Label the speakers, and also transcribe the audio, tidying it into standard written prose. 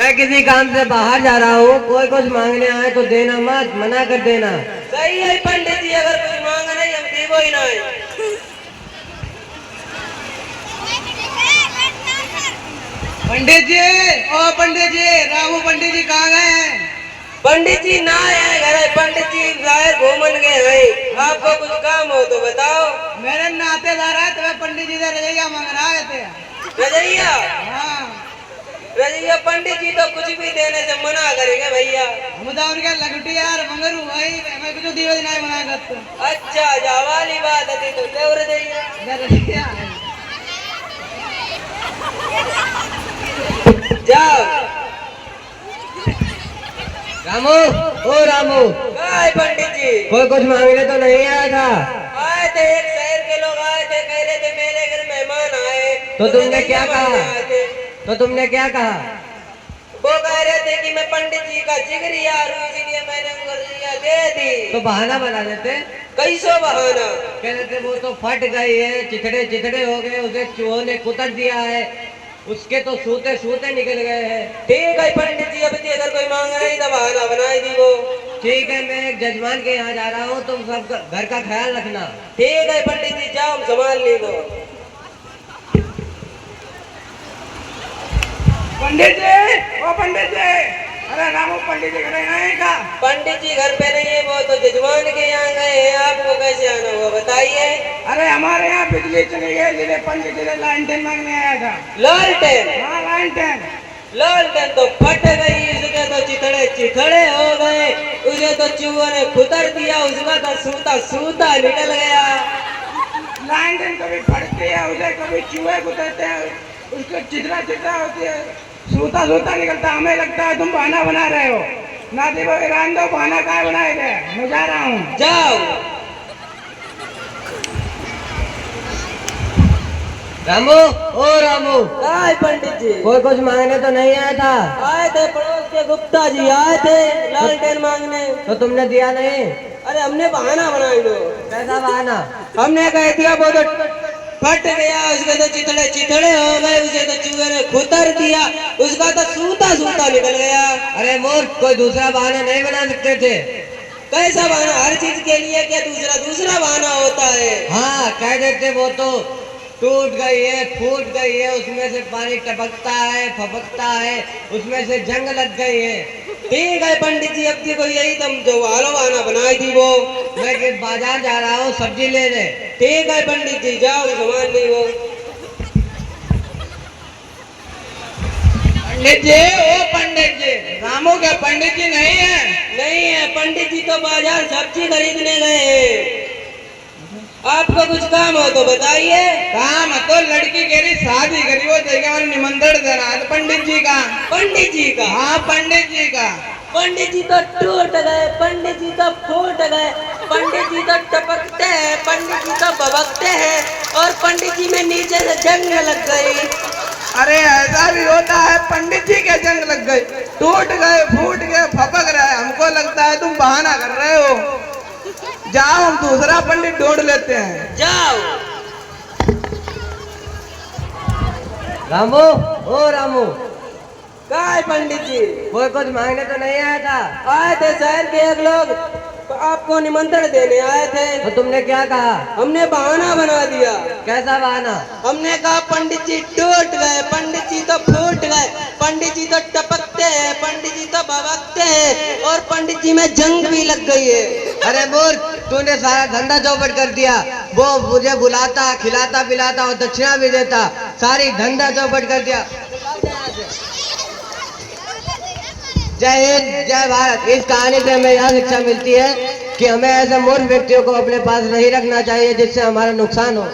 Speaker 1: मैं किसी काम से बाहर जा रहा हूँ, कोई कुछ मांगने आए तो देना मत, मना कर देना।
Speaker 2: सही है पंडित जी, अगर कुछ मांगा नहीं हम देवो ही नहीं।
Speaker 3: पंडित जी, ओ पंडित जी, रामू पंडित जी कहाँ गए हैं?
Speaker 2: पंडित जी ना है घर, पंडित जी बाहर घूमन गए हैं। आपको कुछ काम हो तो बताओ।
Speaker 3: मेरे नातेदार है, तुम्हें पंडित जी से रजैया मांग रहे थे।
Speaker 2: रजैया?
Speaker 3: हाँ,
Speaker 2: रजैया पंडित जी तो कुछ भी देने से मना करेंगे भैया।
Speaker 3: हम तो उनके लगटी यार मंगरू भाई, मैं कुछ दिवस नहीं मना करता।
Speaker 2: अच्छा जा वाली बात है तो देव रजैया।
Speaker 3: रजैया
Speaker 2: जाओ।
Speaker 1: रामू, ओ रामू,
Speaker 2: काय पंडित जी?
Speaker 1: कोई कुछ मांगने तो नहीं आया था?
Speaker 2: आए थे, एक शहर के लोग आए थे, कह रहे थे मेरे घर मेहमान आए।
Speaker 1: तो तुमने क्या
Speaker 2: रजैया मांगने
Speaker 1: कहा?
Speaker 2: आए थे।
Speaker 1: तो तुमने क्या कहा?
Speaker 2: वो कह रहे थे कि मैं पंडित जी का जिगरी यार हूँ, इसीलिए मैंने उनको रजैया दे दी।
Speaker 1: तो बहाना बना देते।
Speaker 2: कैसो बहाना?
Speaker 1: कह रहे थे वो तो फट गई है, चिथड़े चिथड़े हो गए, उसे चूहों ने कुतर दिया है, उसके तो सूते सूते निकल गए हैं।
Speaker 2: ठीक है पंडित जी, अब जी अगर कोई मांग नहीं तो बहाना बनाई दी वो।
Speaker 1: ठीक है, मैं एक जजमान के यहाँ जा रहा हूँ, तुम सब घर का ख्याल रखना।
Speaker 2: ठीक है पंडित जी, जाओ हम संभाल लीजिए।
Speaker 3: पंडित जी, ओ पंडित जी, अरे रामू पंडित जी घर नहीं का?
Speaker 2: पंडित जी घर पे नहीं है, वो तो जजमान के यहाँ गए हैं। आपको कैसे आना हुआ बताइए।
Speaker 3: अरे हमारे यहाँ बिजली चली गई, इसलिए पंडित जी ने लालटेन मांगने आया था।
Speaker 2: लालटेन?
Speaker 3: हाँ लालटेन।
Speaker 2: लालटेन तो फट गई, उसके तो चिथड़े चिथड़े हो गए, उसे तो चूहों ने खुतर दिया, उसका तो सूता सूता निकल गया।
Speaker 3: लालटेन कभी फटती है, उसे कभी चूहे कुतरते हैं, उसको चिथड़ा चिथड़ा होती है, सूता सूता निकलता। हमें लगता है तुम बहाना बना रहे हो। ना देखो ईरान दो, बहाना क्या बनाए थे? मैं जा रहा हूँ।
Speaker 2: जाओ।
Speaker 1: रामू, ओ रामू,
Speaker 2: काय पंडित जी?
Speaker 1: कोई कुछ मांगने तो नहीं आया था?
Speaker 2: आए थे पड़ोस के गुप्ता जी, आए थे लालटेन मांगने।
Speaker 1: तो तुमने दिया नहीं?
Speaker 2: अरे हमने बहाना बनाई दो।
Speaker 1: कैसा बहाना?
Speaker 2: हमने कह दिया वो तो फट गया, उसके तो चिथड़े चिथड़े हो गए, उसे तो चूहे ने खुतर दिया, उसका तो सूता सूता निकल गया।
Speaker 1: अरे मूर्ख, कोई दूसरा बहाना नहीं बना सकते थे?
Speaker 2: कैसा बहाना? हर चीज के लिए क्या दूसरा दूसरा बहाना होता है?
Speaker 1: हाँ, कह देते वो तो टूट गई है, फूट गई है, उसमें से पानी टपकता है, फपकता है, उसमें से जंग लग गई है।
Speaker 2: ठीक है पंडित जी, अब देखो यही तुम जो वालो बहाना बनाई थी वो।
Speaker 1: मैं बाजार जा रहा हूँ सब्जी लेने।
Speaker 2: ठीक है पंडित जी, जाओ सामान ली वो।
Speaker 3: पंडित जी, ओ पंडित जी, रामू के पंडित जी नहीं है?
Speaker 2: नहीं है, पंडित जी तो बाजार सब्जी खरीदने गए हैं। आपको कुछ काम हो तो बताइए।
Speaker 3: काम तो लड़की कह रही शादी करी, वो जगह निमंत्रण दे रहा है। तो पंडित जी का?
Speaker 2: पंडित जी का?
Speaker 3: हाँ पंडित जी का।
Speaker 2: पंडित जी तो टूट गए, पंडित जी तो फूट गए, पंडित जी तो टपकते हैं, पंडित जी तो बबकते हैं, और पंडित जी में नीचे से जंग लग गई।
Speaker 3: अरे ऐसा भी होता है, पंडित जी के जंग लग गए, टूट गए, फूट गए, फपक रहे। हमको लगता है तुम बहाना कर रहे हो। जाओ हम दूसरा पंडित ढूंढ लेते हैं।
Speaker 2: जाओ।
Speaker 1: रामू, ओ रामू,
Speaker 2: काय पंडित जी?
Speaker 1: कोई कुछ मांगने तो नहीं आया था?
Speaker 2: आए थे शहर के एक लोग, आपको निमंत्रण देने आए थे।
Speaker 1: तो तुमने क्या कहा?
Speaker 2: हमने बहाना बना दिया।
Speaker 1: कैसा बहाना?
Speaker 2: हमने कहा पंडित जी टूट गए, पंडित जी तो फूट गए, पंडित जी तो टपकते हैं, पंडित जी तो भभकते हैं, और पंडित जी में जंग भी लग गई है।
Speaker 1: अरे मूर्ख, तूने सारा धंधा चौपट कर दिया। वो मुझे बुलाता, खिलाता पिलाता और दक्षिणा भी देता, सारी धंधा चौपट कर दिया। जय हिंद, जय भारत। इस कहानी से हमें यह शिक्षा मिलती है कि हमें ऐसे मूर्ख व्यक्तियों को अपने पास नहीं रखना चाहिए जिससे हमारा नुकसान हो।